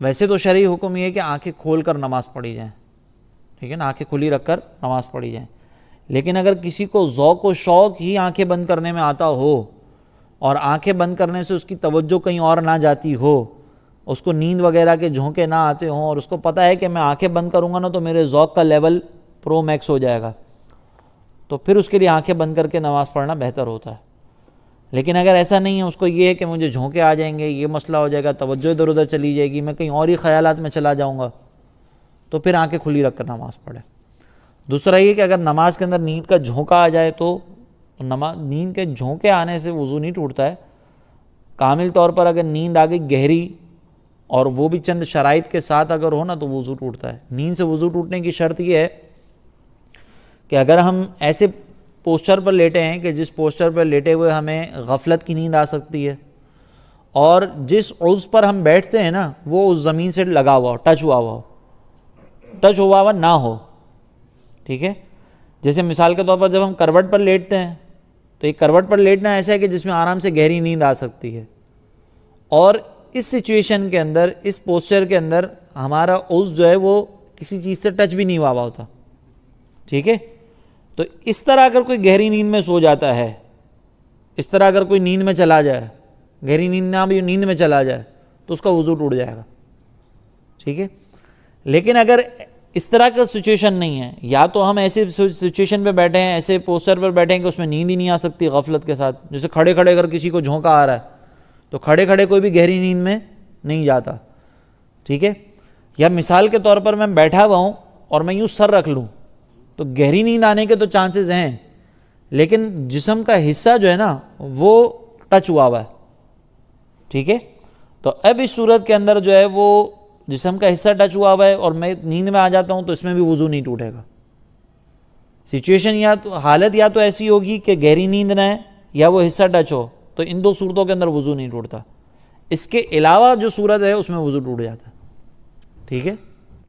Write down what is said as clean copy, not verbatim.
ویسے تو شرعی حکم یہ ہے کہ آنکھیں کھول کر نماز پڑھی جائیں، ٹھیک ہے نا، آنکھیں کھلی رکھ کر نماز پڑھی جائیں. لیکن اگر کسی کو ذوق و شوق ہی آنکھیں بند کرنے میں آتا ہو اور آنکھیں بند کرنے سے اس کی توجہ کہیں اور نہ جاتی ہو، اس کو نیند وغیرہ کے جھونکے نہ آتے ہوں، اور اس کو پتہ ہے کہ میں آنکھیں بند کروں گا نا تو میرے ذوق کا لیول پرو میکس ہو جائے گا، تو پھر اس کے لیے آنکھیں بند کر کے نماز پڑھنا بہتر ہوتا ہے. لیکن اگر ایسا نہیں ہے، اس کو یہ ہے کہ مجھے جھونکے آ جائیں گے، یہ مسئلہ ہو جائے گا، توجہ ادھر ادھر چلی جائے گی، میں کہیں اور ہی خیالات میں چلا جاؤں گا، تو پھر آنکھیں کھلی رکھ کر نماز پڑھے. دوسرا یہ کہ اگر نماز کے اندر نیند کا جھونکا آ جائے تو نیند کے جھونکے آنے سے وضو نہیں ٹوٹتا ہے. کامل طور پر اگر نیند آ گئی گہری اور وہ بھی چند شرائط کے ساتھ اگر ہو نا تو وضو ٹوٹتا ہے. نیند سے وضو ٹوٹنے کی شرط یہ ہے کہ اگر ہم ایسے پوسچر پر لیٹے ہیں کہ جس پوسچر پر لیٹے ہوئے ہمیں غفلت کی نیند آ سکتی ہے، اور جس عضو پر ہم بیٹھتے ہیں نا وہ اس زمین سے لگا ہوا ہو، ٹچ ہوا ہوا نہ ہو، ٹھیک ہے. جیسے مثال کے طور پر جب ہم کروٹ پر لیٹتے ہیں تو ایک کروٹ پر لیٹنا ایسا ہے کہ جس میں آرام سے گہری نیند آ سکتی ہے، اور اس سچویشن کے اندر، اس پوسچر کے اندر ہمارا عضو جو ہے وہ کسی چیز سے ٹچ بھی نہیں ہوا ہوتا، ٹھیک ہے. تو اس طرح اگر کوئی گہری نیند میں سو جاتا ہے، اس طرح اگر کوئی نیند میں چلا جائے، گہری نیند نہ بھی نیند میں چلا جائے، تو اس کا وضو ٹوٹ جائے گا، ٹھیک ہے. لیکن اگر اس طرح کا سچویشن نہیں ہے، یا تو ہم ایسے سچویشن پہ بیٹھے ہیں، ایسے پوسچر پر بیٹھے ہیں کہ اس میں نیند ہی نہیں آ سکتی غفلت کے ساتھ، جیسے کھڑے کھڑے اگر کسی کو جھونکا آ رہا ہے تو کھڑے کھڑے کوئی بھی گہری نیند میں نہیں جاتا، ٹھیک ہے. یا مثال کے طور پر میں بیٹھا ہوا ہوں اور میں یوں سر رکھ لوں تو گہری نیند آنے کے تو چانسز ہیں، لیکن جسم کا حصہ جو ہے نا وہ ٹچ ہوا ہے، ٹھیک ہے. تو اب اس صورت کے اندر جو ہے وہ جسم کا حصہ ٹچ ہوا ہے اور میں نیند میں آ جاتا ہوں تو اس میں بھی وضو نہیں ٹوٹے گا. سچویشن یا تو حالت یا تو ایسی ہوگی کہ گہری نیند نہ ہے یا وہ حصہ ٹچ ہو، تو ان دو صورتوں کے اندر وضو نہیں ٹوٹتا. اس کے علاوہ جو صورت ہے اس میں وضو ٹوٹ جاتا ہے، ٹھیک ہے.